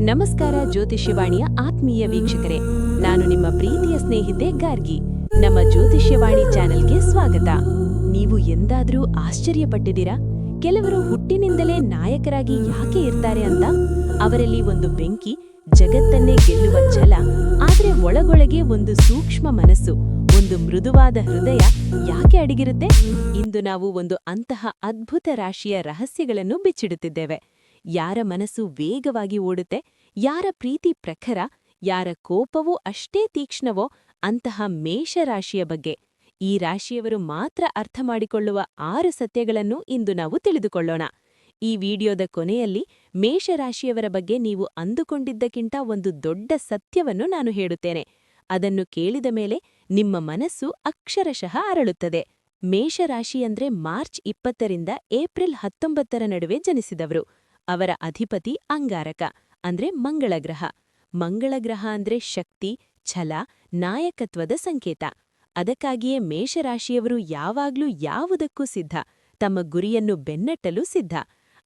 ನಮಸ್ಕಾರ ಜ್ಯೋತಿಷ್ಯವಾಣಿಯ ಆತ್ಮೀಯ ವೀಕ್ಷಕರೇ, ನಾನು ನಿಮ್ಮ ಪ್ರೀತಿಯ ಸ್ನೇಹಿತೆ ಗಾರ್ಗಿ. ನಮ್ಮ ಜ್ಯೋತಿಷ್ಯವಾಣಿ ಚಾನೆಲ್ಗೆ ಸ್ವಾಗತ. ನೀವು ಎಂದಾದ್ರೂ ಆಶ್ಚರ್ಯಪಟ್ಟಿದ್ದೀರಾ? ಕೆಲವರು ಹುಟ್ಟಿನಿಂದಲೇ ನಾಯಕರಾಗಿ ಯಾಕೆ ಇರ್ತಾರೆ ಅಂತ? ಅವರಲ್ಲಿ ಒಂದು ಬೆಂಕಿ, ಜಗತ್ತನ್ನೇ ಗೆಲ್ಲುವ ಛಲ, ಆದ್ರೆ ಒಳಗೊಳಗೆ ಒಂದು ಸೂಕ್ಷ್ಮ ಮನಸ್ಸು, ಒಂದು ಮೃದುವಾದ ಹೃದಯ ಯಾಕೆ ಅಡಗಿರುತ್ತೆ? ಇಂದು ನಾವು ಒಂದು ಅಂತಹ ಅದ್ಭುತ ರಾಶಿಯ ರಹಸ್ಯಗಳನ್ನು ಬಿಚ್ಚಿಡುತ್ತಿದ್ದೇವೆ. ಯಾರ ಮನಸ್ಸು ವೇಗವಾಗಿ ಓಡುತ್ತೆ, ಯಾರ ಪ್ರೀತಿ ಪ್ರಖರ, ಯಾರ ಕೋಪವೂ ಅಷ್ಟೇ ತೀಕ್ಷ್ಣವೋ ಅಂತಹ ಮೇಷರಾಶಿಯ ಬಗ್ಗೆ. ಈ ರಾಶಿಯವರು ಮಾತ್ರ ಅರ್ಥ ಮಾಡಿಕೊಳ್ಳುವ 6 ಸತ್ಯಗಳನ್ನು ಇಂದು ನಾವು ತಿಳಿದುಕೊಳ್ಳೋಣ. ಈ ವಿಡಿಯೋದ ಕೊನೆಯಲ್ಲಿ ಮೇಷರಾಶಿಯವರ ಬಗ್ಗೆ ನೀವು ಅಂದುಕೊಂಡಿದ್ದಕ್ಕಿಂತ ಒಂದು ದೊಡ್ಡ ಸತ್ಯವನ್ನು ನಾನು ಹೇಳುತ್ತೇನೆ. ಅದನ್ನು ಕೇಳಿದ ಮೇಲೆ ನಿಮ್ಮ ಮನಸ್ಸು ಅಕ್ಷರಶಃ ಅರಳುತ್ತದೆ. ಮೇಷರಾಶಿಯಂದ್ರೆ ಮಾರ್ಚ್ 20ರಿಂದ ಏಪ್ರಿಲ್ 19ರ ನಡುವೆ ಜನಿಸಿದವರು. ಅವರ ಅಧಿಪತಿ ಅಂಗಾರಕ, ಅಂದ್ರೆ ಮಂಗಳ ಗ್ರಹ. ಮಂಗಳ ಗ್ರಹ ಅಂದ್ರೆ ಶಕ್ತಿ, ಛಲ, ನಾಯಕತ್ವದ ಸಂಕೇತ. ಅದಕ್ಕಾಗಿಯೇ ಮೇಷರಾಶಿಯವರು ಯಾವಾಗ್ಲೂ ಯಾವುದಕ್ಕೂ ಸಿದ್ಧ, ತಮ್ಮ ಗುರಿಯನ್ನು ಬೆನ್ನಟ್ಟಲು ಸಿದ್ಧ.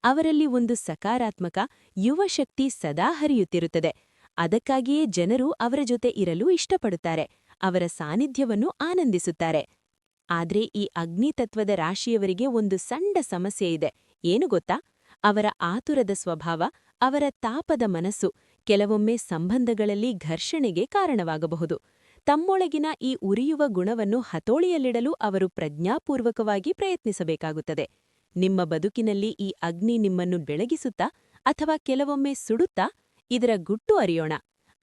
ಅವರಲ್ಲಿ ಒಂದು ಸಕಾರಾತ್ಮಕ ಯುವ ಶಕ್ತಿ ಸದಾ ಹರಿಯುತ್ತಿರುತ್ತದೆ. ಅದಕ್ಕಾಗಿಯೇ ಜನರು ಅವರ ಜೊತೆ ಇರಲು ಇಷ್ಟಪಡುತ್ತಾರೆ, ಅವರ ಸಾನ್ನಿಧ್ಯವನ್ನು ಆನಂದಿಸುತ್ತಾರೆ. ಆದ್ರೆ ಈ ಅಗ್ನಿತತ್ವದ ರಾಶಿಯವರಿಗೆ ಒಂದು ಸಣ್ಣ ಸಮಸ್ಯೆ ಇದೆ. ಏನು ಗೊತ್ತಾ? ಅವರ ಆತುರದ ಸ್ವಭಾವ, ಅವರ ತಾಪದ ಮನಸ್ಸು ಕೆಲವೊಮ್ಮೆ ಸಂಬಂಧಗಳಲ್ಲಿ ಘರ್ಷಣೆಗೆ ಕಾರಣವಾಗಬಹುದು. ತಮ್ಮೊಳಗಿನ ಈ ಉರಿಯುವ ಗುಣವನ್ನು ಹತೋಳಿಯಲ್ಲಿಡಲು ಅವರು ಪ್ರಜ್ಞಾಪೂರ್ವಕವಾಗಿ ಪ್ರಯತ್ನಿಸಬೇಕಾಗುತ್ತದೆ. ನಿಮ್ಮ ಬದುಕಿನಲ್ಲಿ ಈ ಅಗ್ನಿ ನಿಮ್ಮನ್ನು ಬೆಳಗಿಸುತ್ತಾ ಅಥವಾ ಕೆಲವೊಮ್ಮೆ ಸುಡುತ್ತಾ? ಇದರ ಗುಟ್ಟು ಅರಿಯೋಣ.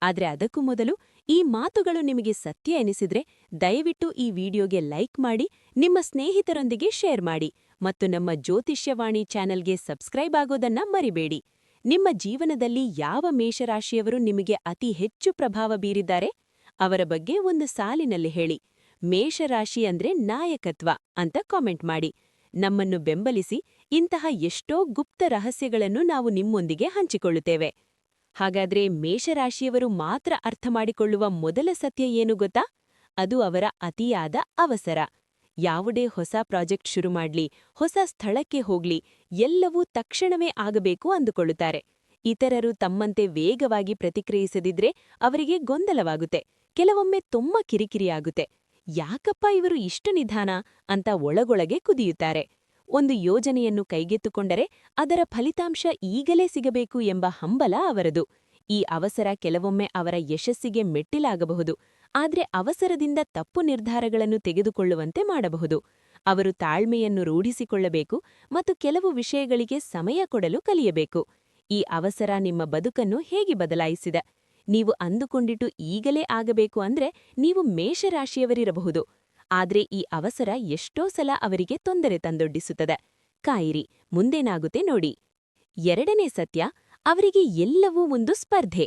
ಆದ್ರೆ ಅದಕ್ಕೂ ಮೊದಲು ಈ ಮಾತುಗಳು ನಿಮಗೆ ಸತ್ಯ ಎನಿಸಿದ್ರೆ ದಯವಿಟ್ಟು ಈ ವಿಡಿಯೋಗೆ ಲೈಕ್ ಮಾಡಿ, ನಿಮ್ಮ ಸ್ನೇಹಿತರೊಂದಿಗೆ ಶೇರ್ ಮಾಡಿ ಮತ್ತು ನಮ್ಮ ಜ್ಯೋತಿಷ್ಯವಾಣಿ ಚಾನೆಲ್ಗೆ ಸಬ್ಸ್ಕ್ರೈಬ್ ಆಗೋದನ್ನ ಮರಿಬೇಡಿ. ನಿಮ್ಮ ಜೀವನದಲ್ಲಿ ಯಾವ ಮೇಷರಾಶಿಯವರು ನಿಮಗೆ ಅತಿ ಹೆಚ್ಚು ಪ್ರಭಾವ ಬೀರಿದ್ದಾರೆ? ಅವರ ಬಗ್ಗೆ ಒಂದು ಸಾಲಿನಲ್ಲಿ ಹೇಳಿ. ಮೇಷರಾಶಿ ಅಂದ್ರೆ ನಾಯಕತ್ವ ಅಂತ ಕಾಮೆಂಟ್ ಮಾಡಿ. ನಮ್ಮನ್ನು ಬೆಂಬಲಿಸಿ. ಇಂತಹ ಎಷ್ಟೋ ಗುಪ್ತ ರಹಸ್ಯಗಳನ್ನು ನಾವು ನಿಮ್ಮೊಂದಿಗೆ ಹಂಚಿಕೊಳ್ಳುತ್ತೇವೆ. ಹಾಗಾದ್ರೆ ಮೇಷರಾಶಿಯವರು ಮಾತ್ರ ಅರ್ಥ ಮಾಡಿಕೊಳ್ಳುವ ಮೊದಲ ಸತ್ಯ ಏನು ಗೊತ್ತಾ? ಅದು ಅವರ ಅತಿಯಾದ ಅವಸರ. ಯಾವುದೇ ಹೊಸ ಪ್ರಾಜೆಕ್ಟ್ ಶುರು ಮಾಡ್ಲಿ, ಹೊಸ ಸ್ಥಳಕ್ಕೆ ಹೋಗ್ಲಿ, ಎಲ್ಲವೂ ತಕ್ಷಣವೇ ಆಗಬೇಕು ಅಂದುಕೊಳ್ಳುತ್ತಾರೆ. ಇತರರು ತಮ್ಮಂತೆ ವೇಗವಾಗಿ ಪ್ರತಿಕ್ರಿಯಿಸದಿದ್ರೆ ಅವರಿಗೆ ಗೊಂದಲವಾಗುತ್ತೆ, ಕೆಲವೊಮ್ಮೆ ತುಂಬ ಕಿರಿಕಿರಿಯಾಗುತ್ತೆ. ಯಾಕಪ್ಪ ಇವರು ಇಷ್ಟು ನಿಧಾನ ಅಂತ ಒಳಗೊಳಗೆ ಕುದಿಯುತ್ತಾರೆ. ಒಂದು ಯೋಜನೆಯನ್ನು ಕೈಗೆತ್ತುಕೊಂಡರೆ ಅದರ ಫಲಿತಾಂಶ ಈಗಲೇ ಸಿಗಬೇಕು ಎಂಬ ಹಂಬಲ ಅವರದು. ಈ ಅವಸರ ಕೆಲವೊಮ್ಮೆ ಅವರ ಯಶಸ್ಸಿಗೆ ಮೆಟ್ಟಿಲಾಗಬಹುದು, ಆದ್ರೆ ಅವಸರದಿಂದ ತಪ್ಪು ನಿರ್ಧಾರಗಳನ್ನು ತೆಗೆದುಕೊಳ್ಳುವಂತೆ ಮಾಡಬಹುದು. ಅವರು ತಾಳ್ಮೆಯನ್ನು ರೂಢಿಸಿಕೊಳ್ಳಬೇಕು ಮತ್ತು ಕೆಲವು ವಿಷಯಗಳಿಗೆ ಸಮಯ ಕೊಡಲು ಕಲಿಯಬೇಕು. ಈ ಅವಸರ ನಿಮ್ಮ ಬದುಕನ್ನು ಹೇಗೆ ಬದಲಾಯಿಸಿದೆ? ನೀವು ಅಂದುಕೊಂಡಿಟ್ಟು ಈಗಲೇ ಆಗಬೇಕು ಅಂದ್ರೆ ನೀವು ಮೇಷರಾಶಿಯವರಿರಬಹುದು. ಆದ್ರೆ ಈ ಅವಸರ ಎಷ್ಟೋ ಸಲ ಅವರಿಗೆ ತೊಂದರೆ ತಂದೊಡ್ಡಿಸುತ್ತದೆ. ಕಾಯಿರಿ, ಮುಂದೇನಾಗುತ್ತೆ ನೋಡಿ. ಎರಡನೇ ಸತ್ಯ, ಅವರಿಗೆ ಎಲ್ಲವೂ ಒಂದು ಸ್ಪರ್ಧೆ.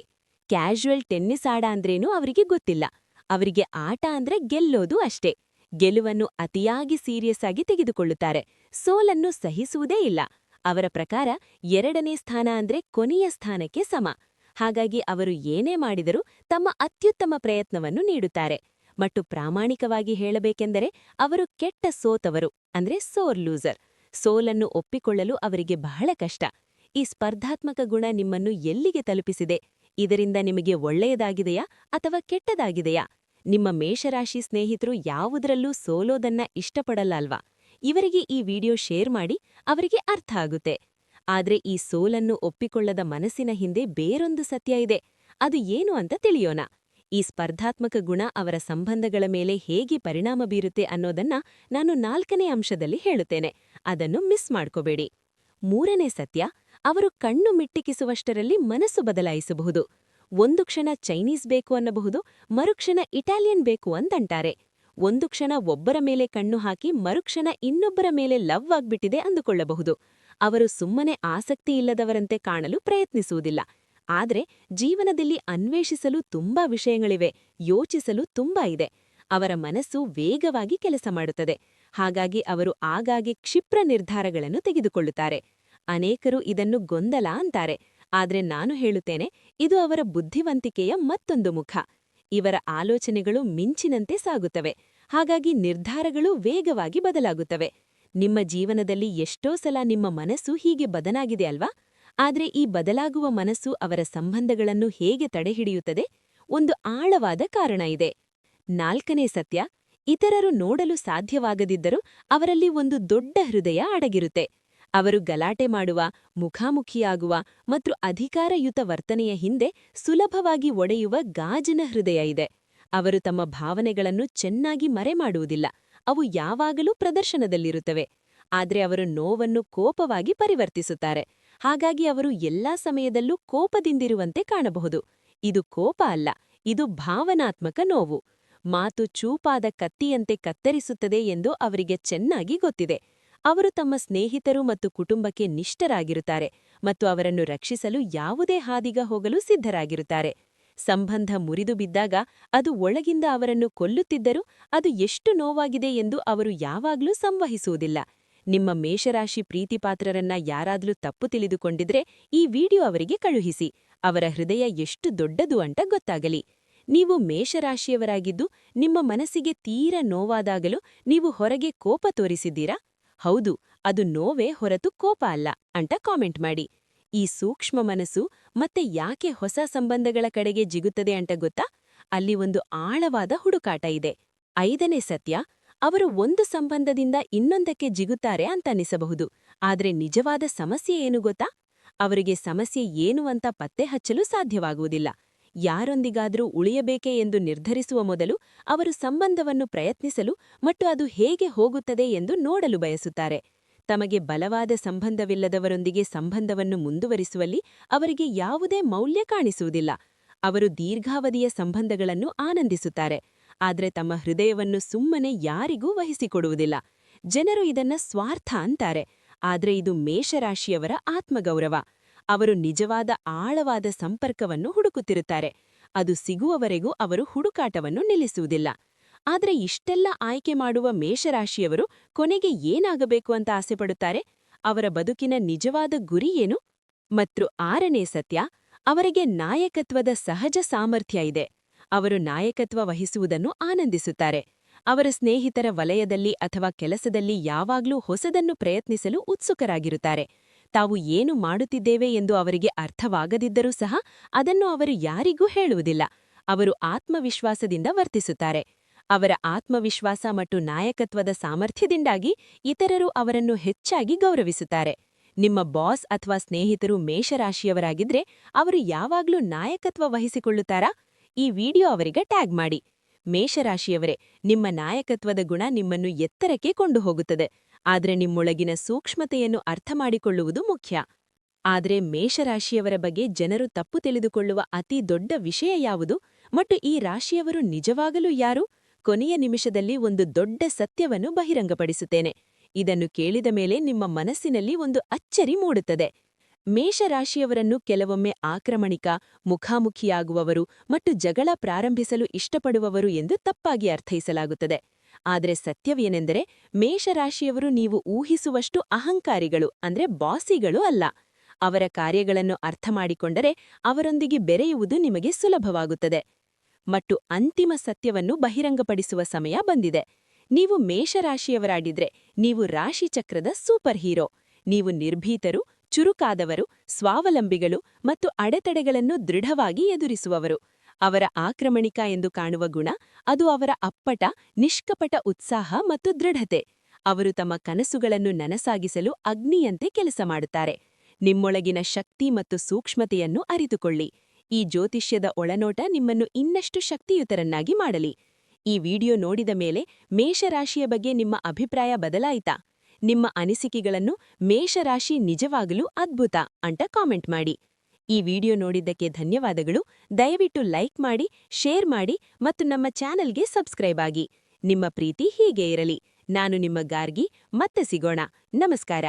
ಕ್ಯಾಶುವಲ್ ಟೆನ್ನಿಸ್ ಆಟ ಅಂದ್ರೇನೂ ಅವರಿಗೆ ಗೊತ್ತಿಲ್ಲ. ಅವರಿಗೆ ಆಟ ಅಂದ್ರೆ ಗೆಲ್ಲೋದು ಅಷ್ಟೇ. ಗೆಲುವನ್ನು ಅತಿಯಾಗಿ ಸೀರಿಯಸ್ ಆಗಿ ತೆಗೆದುಕೊಳ್ಳುತ್ತಾರೆ, ಸೋಲನ್ನು ಸಹಿಸುವುದೇ ಇಲ್ಲ. ಅವರ ಪ್ರಕಾರ 2ನೇ ಸ್ಥಾನ ಅಂದ್ರೆ ಕೊನೆಯ ಸ್ಥಾನಕ್ಕೆ ಸಮ. ಹಾಗಾಗಿ ಅವರು ಏನೇ ಮಾಡಿದರೂ ತಮ್ಮ ಅತ್ಯುತ್ತಮ ಪ್ರಯತ್ನವನ್ನು ನೀಡುತ್ತಾರೆ. ಮತ್ತು ಪ್ರಾಮಾಣಿಕವಾಗಿ ಹೇಳಬೇಕೆಂದರೆ ಅವರು ಕೆಟ್ಟ ಸೋತವರು, ಅಂದ್ರೆ ಸೋರ್ ಲೂಸರ್. ಸೋಲನ್ನು ಒಪ್ಪಿಕೊಳ್ಳಲು ಅವರಿಗೆ ಬಹಳ ಕಷ್ಟ. ಈ ಸ್ಪರ್ಧಾತ್ಮಕ ಗುಣ ನಿಮ್ಮನ್ನು ಎಲ್ಲಿಗೆ ತಲುಪಿಸಿದೆ? ಇದರಿಂದ ನಿಮಗೆ ಒಳ್ಳೆಯದಾಗಿದೆಯಾ ಅಥವಾ ಕೆಟ್ಟದಾಗಿದೆಯಾ? ನಿಮ್ಮ ಮೇಷರಾಶಿ ಸ್ನೇಹಿತರು ಯಾವುದರಲ್ಲೂ ಸೋಲೋದನ್ನ ಇಷ್ಟಪಡಲ್ಲ ಅಲ್ವಾ? ಇವರಿಗೆ ಈ ವಿಡಿಯೋ ಶೇರ್ ಮಾಡಿ, ಅವರಿಗೆ ಅರ್ಥ ಆಗುತ್ತೆ. ಆದ್ರೆ ಈ ಸೋಲನ್ನು ಒಪ್ಪಿಕೊಳ್ಳದ ಮನಸ್ಸಿನ ಹಿಂದೆ ಬೇರೊಂದು ಸತ್ಯ ಇದೆ. ಅದು ಏನು ಅಂತ ತಿಳಿಯೋಣ. ಈ ಸ್ಪರ್ಧಾತ್ಮಕ ಗುಣ ಅವರ ಸಂಬಂಧಗಳ ಮೇಲೆ ಹೇಗೆ ಪರಿಣಾಮ ಬೀರುತ್ತೆ ಅನ್ನೋದನ್ನ ನಾನು 4ನೇ ಅಂಶದಲ್ಲಿ ಹೇಳುತ್ತೇನೆ. ಅದನ್ನು ಮಿಸ್ ಮಾಡ್ಕೋಬೇಡಿ. 3ನೇ ಸತ್ಯ, ಅವರು ಕಣ್ಣು ಮಿಟ್ಟಿಕಿಸುವಷ್ಟರಲ್ಲಿ ಮನಸ್ಸು ಬದಲಾಯಿಸಬಹುದು. ಒಂದು ಕ್ಷಣ ಚೈನೀಸ್ ಬೇಕು ಅನ್ನಬಹುದು, ಮರುಕ್ಷಣ ಇಟಾಲಿಯನ್ ಬೇಕು ಅಂತಂತಾರೆ. ಒಂದು ಕ್ಷಣ ಒಬ್ಬರ ಮೇಲೆ ಕಣ್ಣು ಹಾಕಿ ಮರುಕ್ಷಣ ಇನ್ನೊಬ್ಬರ ಮೇಲೆ ಲವ್ ಆಗ್ಬಿಟ್ಟಿದೆ ಅಂದುಕೊಳ್ಳಬಹುದು. ಅವರು ಸುಮ್ಮನೆ ಆಸಕ್ತಿ ಇಲ್ಲದವರಂತೆ ಕಾಣಲು ಪ್ರಯತ್ನಿಸುವುದಿಲ್ಲ. ಆದ್ರೆ ಜೀವನದಲ್ಲಿ ಅನ್ವೇಷಿಸಲು ತುಂಬಾ ವಿಷಯಗಳಿವೆ, ಯೋಚಿಸಲು ತುಂಬಾ ಇದೆ. ಅವರ ಮನಸ್ಸು ವೇಗವಾಗಿ ಕೆಲಸ ಮಾಡುತ್ತದೆ. ಹಾಗಾಗಿ ಅವರು ಆಗಾಗ್ಗೆ ಕ್ಷಿಪ್ರ ನಿರ್ಧಾರಗಳನ್ನು ತೆಗೆದುಕೊಳ್ಳುತ್ತಾರೆ. ಅನೇಕರು ಇದನ್ನು ಗೊಂದಲ ಅಂತಾರೆ, ಆದ್ರೆ ನಾನು ಹೇಳುತ್ತೇನೆ, ಇದು ಅವರ ಬುದ್ಧಿವಂತಿಕೆಯ ಮತ್ತೊಂದು ಮುಖ. ಇವರ ಆಲೋಚನೆಗಳು ಮಿಂಚಿನಂತೆ ಸಾಗುತ್ತವೆ, ಹಾಗಾಗಿ ನಿರ್ಧಾರಗಳು ವೇಗವಾಗಿ ಬದಲಾಗುತ್ತವೆ. ನಿಮ್ಮ ಜೀವನದಲ್ಲಿ ಎಷ್ಟೋ ಸಲ ನಿಮ್ಮ ಮನಸ್ಸು ಹೀಗೆ ಬದಲಾಗಿದೆ ಅಲ್ವಾ? ಆದ್ರೆ ಈ ಬದಲಾಗುವ ಮನಸ್ಸು ಅವರ ಸಂಬಂಧಗಳನ್ನು ಹೇಗೆ ತಡೆಹಿಡಿಯುತ್ತದೆ? ಒಂದು ಆಳವಾದ ಕಾರಣ ಇದೆ. 4ನೇ ಸತ್ಯ, ಇತರರು ನೋಡಲು ಸಾಧ್ಯವಾಗದಿದ್ದರೂ ಅವರಲ್ಲಿ ಒಂದು ದೊಡ್ಡ ಹೃದಯ ಅಡಗಿರುತ್ತೆ. ಅವರು ಗಲಾಟೆ ಮಾಡುವ, ಮುಖಾಮುಖಿಯಾಗುವ ಮತ್ತು ಅಧಿಕಾರಯುತ ವರ್ತನೆಯ ಹಿಂದೆ ಸುಲಭವಾಗಿ ಒಡೆಯುವ ಗಾಜಿನ ಹೃದಯ ಇದೆ. ಅವರು ತಮ್ಮ ಭಾವನೆಗಳನ್ನು ಚೆನ್ನಾಗಿ ಮರೆಮಾಡುವುದಿಲ್ಲ, ಅವು ಯಾವಾಗಲೂ ಪ್ರದರ್ಶನದಲ್ಲಿರುತ್ತವೆ. ಆದ್ರೆ ಅವರು ನೋವನ್ನು ಕೋಪವಾಗಿ ಪರಿವರ್ತಿಸುತ್ತಾರೆ. ಹಾಗಾಗಿ ಅವರು ಎಲ್ಲಾ ಸಮಯದಲ್ಲೂ ಕೋಪದಿಂದಿರುವಂತೆ ಕಾಣಬಹುದು. ಇದು ಕೋಪ ಅಲ್ಲ, ಇದು ಭಾವನಾತ್ಮಕ ನೋವು. ಮಾತು ಚೂಪಾದ ಕತ್ತಿಯಂತೆ ಕತ್ತರಿಸುತ್ತದೆ ಎಂದು ಅವರಿಗೆ ಚೆನ್ನಾಗಿ ಗೊತ್ತಿದೆ. ಅವರು ತಮ್ಮ ಸ್ನೇಹಿತರು ಮತ್ತು ಕುಟುಂಬಕ್ಕೆ ನಿಷ್ಠರಾಗಿರುತ್ತಾರೆ ಮತ್ತು ಅವರನ್ನು ರಕ್ಷಿಸಲು ಯಾವುದೇ ಹಾದಿಗ ಹೋಗಲು ಸಿದ್ಧರಾಗಿರುತ್ತಾರೆ. ಸಂಬಂಧ ಮುರಿದು ಬಿದ್ದಾಗ ಅದು ಒಳಗಿಂದ ಅವರನ್ನು ಕೊಲ್ಲುತ್ತಿದ್ದರೂ ಅದು ಎಷ್ಟು ನೋವಾಗಿದೆ ಎಂದು ಅವರು ಯಾವಾಗ್ಲೂ ಸಂವಹಿಸುವುದಿಲ್ಲ. ನಿಮ್ಮ ಮೇಷರಾಶಿ ಪ್ರೀತಿಪಾತ್ರರನ್ನ ಯಾರಾದ್ರೂ ತಪ್ಪು ತಿಳಿದುಕೊಂಡಿದ್ರೆ ಈ ವಿಡಿಯೋ ಅವರಿಗೆ ಕಳುಹಿಸಿ. ಅವರ ಹೃದಯ ಎಷ್ಟು ದೊಡ್ಡದು ಅಂತ ಗೊತ್ತಾಗಲಿ. ನೀವು ಮೇಷರಾಶಿಯವರಾಗಿದ್ದು ನಿಮ್ಮ ಮನಸ್ಸಿಗೆ ತೀರ ನೋವಾದಾಗಲೂ ನೀವು ಹೊರಗೆ ಕೋಪ ತೋರಿಸಿದ್ದೀರಾ? ಹೌದು, ಅದು ನೋವೇ ಹೊರತು ಕೋಪ ಅಲ್ಲ ಅಂತ ಕಾಮೆಂಟ್ ಮಾಡಿ. ಈ ಸೂಕ್ಷ್ಮ ಮನಸ್ಸು ಮತ್ತೆ ಯಾಕೆ ಹೊಸ ಸಂಬಂಧಗಳ ಕಡೆಗೆ ಜಿಗುತ್ತದೆ ಅಂತ ಗೊತ್ತಾ? ಅಲ್ಲಿ ಒಂದು ಆಳವಾದ ಹುಡುಕಾಟ ಇದೆ. 5ನೇ ಸತ್ಯ, ಅವರು ಒಂದು ಸಂಬಂಧದಿಂದ ಇನ್ನೊಂದಕ್ಕೆ ಜಿಗುತ್ತಾರೆ ಅಂತ ಅನಿಸಬಹುದು. ಆದ್ರೆ ನಿಜವಾದ ಸಮಸ್ಯೆ ಏನು ಗೊತ್ತಾ? ಅವರಿಗೆ ಸಮಸ್ಯೆ ಏನು ಅಂತ ಪತ್ತೆ ಹಚ್ಚಲು ಸಾಧ್ಯವಾಗುವುದಿಲ್ಲ. ಯಾರೊಂದಿಗಾದರೂ ಉಳಿಯಬೇಕೆ ಎಂದು ನಿರ್ಧರಿಸುವ ಮೊದಲು ಅವರು ಸಂಬಂಧವನ್ನು ಪ್ರಯತ್ನಿಸಲು ಮತ್ತು ಅದು ಹೇಗೆ ಹೋಗುತ್ತದೆ ಎಂದು ನೋಡಲು ಬಯಸುತ್ತಾರೆ. ತಮಗೆ ಬಲವಾದ ಸಂಬಂಧವಿಲ್ಲದವರೊಂದಿಗೆ ಸಂಬಂಧವನ್ನು ಮುಂದುವರಿಸುವಲ್ಲಿ ಅವರಿಗೆ ಯಾವುದೇ ಮೌಲ್ಯ ಕಾಣಿಸುವುದಿಲ್ಲ. ಅವರು ದೀರ್ಘಾವಧಿಯ ಸಂಬಂಧಗಳನ್ನು ಆನಂದಿಸುತ್ತಾರೆ, ಆದರೆ ತಮ್ಮ ಹೃದಯವನ್ನು ಸುಮ್ಮನೆ ಯಾರಿಗೂ ವಹಿಸಿಕೊಡುವುದಿಲ್ಲ. ಜನರು ಇದನ್ನ ಸ್ವಾರ್ಥ ಅಂತಾರೆ, ಆದ್ರೆ ಇದು ಮೇಷರಾಶಿಯವರ ಆತ್ಮಗೌರವ. ಅವರು ನಿಜವಾದ ಆಳವಾದ ಸಂಪರ್ಕವನ್ನು ಹುಡುಕುತ್ತಿರುತ್ತಾರೆ. ಅದು ಸಿಗುವವರೆಗೂ ಅವರು ಹುಡುಕಾಟವನ್ನು ನಿಲ್ಲಿಸುವುದಿಲ್ಲ. ಆದ್ರೆ ಇಷ್ಟೆಲ್ಲ ಆಯ್ಕೆ ಮಾಡುವ ಮೇಷರಾಶಿಯವರು ಕೊನೆಗೆ ಏನಾಗಬೇಕು ಅಂತ ಆಸೆಪಡುತ್ತಾರೆ? ಅವರ ಬದುಕಿನ ನಿಜವಾದ ಗುರಿ ಏನು? ಮತ್ತು 6ನೇ ಸತ್ಯ, ಅವರಿಗೆ ನಾಯಕತ್ವದ ಸಹಜ ಸಾಮರ್ಥ್ಯ ಇದೆ. ಅವರು ನಾಯಕತ್ವ ವಹಿಸುವುದನ್ನು ಆನಂದಿಸುತ್ತಾರೆ. ಅವರ ಸ್ನೇಹಿತರ ವಲಯದಲ್ಲಿ ಅಥವಾ ಕೆಲಸದಲ್ಲಿ ಯಾವಾಗ್ಲೂ ಹೊಸದನ್ನು ಪ್ರಯತ್ನಿಸಲು ಉತ್ಸುಕರಾಗಿರುತ್ತಾರೆ. ತಾವು ಏನು ಮಾಡುತ್ತಿದ್ದೇವೆ ಎಂದು ಅವರಿಗೆ ಅರ್ಥವಾಗದಿದ್ದರೂ ಸಹ ಅದನ್ನು ಅವರು ಯಾರಿಗೂ ಹೇಳುವುದಿಲ್ಲ. ಅವರು ಆತ್ಮವಿಶ್ವಾಸದಿಂದ ವರ್ತಿಸುತ್ತಾರೆ. ಅವರ ಆತ್ಮವಿಶ್ವಾಸ ಮತ್ತು ನಾಯಕತ್ವದ ಸಾಮರ್ಥ್ಯದಿಂದಾಗಿ ಇತರರು ಅವರನ್ನು ಹೆಚ್ಚಾಗಿ ಗೌರವಿಸುತ್ತಾರೆ. ನಿಮ್ಮ ಬಾಸ್ ಅಥವಾ ಸ್ನೇಹಿತರು ಮೇಷರಾಶಿಯವರಾಗಿದ್ರೆ ಅವರು ಯಾವಾಗ್ಲೂ ನಾಯಕತ್ವ ವಹಿಸಿಕೊಳ್ಳುತ್ತಾರಾ? ಈ ವಿಡಿಯೋ ಅವರಿಗೆ ಟ್ಯಾಗ್ ಮಾಡಿ. ಮೇಷರಾಶಿಯವರೇ, ನಿಮ್ಮ ನಾಯಕತ್ವದ ಗುಣ ನಿಮ್ಮನ್ನು ಎತ್ತರಕ್ಕೆ ಕೊಂಡು ಹೋಗುತ್ತದೆ. ಆದ್ರೆ ನಿಮ್ಮೊಳಗಿನ ಸೂಕ್ಷ್ಮತೆಯನ್ನು ಅರ್ಥಮಾಡಿಕೊಳ್ಳುವುದು ಮುಖ್ಯ. ಆದ್ರೆ ಮೇಷರಾಶಿಯವರ ಬಗ್ಗೆ ಜನರು ತಪ್ಪು ತಿಳಿದುಕೊಳ್ಳುವ ಅತಿ ದೊಡ್ಡ ವಿಷಯ ಯಾವುದು ಮತ್ತು ಈ ರಾಶಿಯವರು ನಿಜವಾಗಲೂ ಯಾರು? ಕೊನೆಯ ನಿಮಿಷದಲ್ಲಿ ಒಂದು ದೊಡ್ಡ ಸತ್ಯವನ್ನು ಬಹಿರಂಗಪಡಿಸುತ್ತೇನೆ. ಇದನ್ನು ಕೇಳಿದ ಮೇಲೆ ನಿಮ್ಮ ಮನಸ್ಸಿನಲ್ಲಿ ಒಂದು ಅಚ್ಚರಿ ಮೂಡುತ್ತದೆ. ಮೇಷರಾಶಿಯವರನ್ನು ಕೆಲವೊಮ್ಮೆ ಆಕ್ರಮಣಿಕ, ಮುಖಾಮುಖಿಯಾಗುವವರು ಮತ್ತು ಜಗಳ ಪ್ರಾರಂಭಿಸಲು ಇಷ್ಟಪಡುವವರು ಎಂದು ತಪ್ಪಾಗಿ ಅರ್ಥೈಸಲಾಗುತ್ತದೆ. ಆದರೆ ಸತ್ಯವೇನೆಂದರೆ ಮೇಷರಾಶಿಯವರು ನೀವು ಊಹಿಸುವಷ್ಟು ಅಹಂಕಾರಿಗಳು ಅಂದ್ರೆ ಬಾಸಿಗಳು ಅಲ್ಲ. ಅವರ ಕಾರ್ಯಗಳನ್ನು ಅರ್ಥಮಾಡಿಕೊಂಡರೆ ಅವರೊಂದಿಗೆ ಬೆರೆಯುವುದು ನಿಮಗೆ ಸುಲಭವಾಗುತ್ತದೆ. ಮತ್ತು ಅಂತಿಮ ಸತ್ಯವನ್ನು ಬಹಿರಂಗಪಡಿಸುವ ಸಮಯ ಬಂದಿದೆ. ನೀವು ಮೇಷರಾಶಿಯವರಾಗಿದ್ರೆ ನೀವು ರಾಶಿಚಕ್ರದ ಸೂಪರ್ ಹೀರೋ. ನೀವು ನಿರ್ಭೀತರು, ಚುರುಕಾದವರು, ಸ್ವಾವಲಂಬಿಗಳು ಮತ್ತು ಅಡೆತಡೆಗಳನ್ನು ದೃಢವಾಗಿ ಎದುರಿಸುವವರು. ಅವರ ಆಕ್ರಮಣಿಕ ಎಂದು ಕಾಣುವ ಗುಣ ಅದು ಅವರ ಅಪ್ಪಟ, ನಿಷ್ಕಪಟ ಉತ್ಸಾಹ ಮತ್ತು ದೃಢತೆ. ಅವರು ತಮ್ಮ ಕನಸುಗಳನ್ನು ನನಸಾಗಿಸಲು ಅಗ್ನಿಯಂತೆ ಕೆಲಸ ಮಾಡುತ್ತಾರೆ. ನಿಮ್ಮೊಳಗಿನ ಶಕ್ತಿ ಮತ್ತು ಸೂಕ್ಷ್ಮತೆಯನ್ನು ಅರಿತುಕೊಳ್ಳಿ. ಈ ಜ್ಯೋತಿಷ್ಯದ ಒಳನೋಟ ನಿಮ್ಮನ್ನು ಇನ್ನಷ್ಟು ಶಕ್ತಿಯುತರನ್ನಾಗಿ ಮಾಡಲಿ. ಈ ವಿಡಿಯೋ ನೋಡಿದ ಮೇಲೆ ಮೇಷರಾಶಿಯ ಬಗ್ಗೆ ನಿಮ್ಮ ಅಭಿಪ್ರಾಯ ಬದಲಾಯಿತಾ? ನಿಮ್ಮ ಅನಿಸಿಕೆಗಳನ್ನು ಮೇಷರಾಶಿ ನಿಜವಾಗಲೂ ಅದ್ಭುತ ಅಂತ ಕಾಮೆಂಟ್ ಮಾಡಿ. ಈ ವಿಡಿಯೋ ನೋಡಿದ್ದಕ್ಕೆ ಧನ್ಯವಾದಗಳು. ದಯವಿಟ್ಟು ಲೈಕ್ ಮಾಡಿ, ಶೇರ್ ಮಾಡಿ ಮತ್ತು ನಮ್ಮ ಚಾನೆಲ್ಗೆ ಸಬ್ಸ್ಕ್ರೈಬ್ ಆಗಿ. ನಿಮ್ಮ ಪ್ರೀತಿ ಹೀಗೆ ಇರಲಿ. ನಾನು ನಿಮ್ಮ ಗಾರ್ಗಿ. ಮತ್ತೆ ಸಿಗೋಣ. ನಮಸ್ಕಾರ.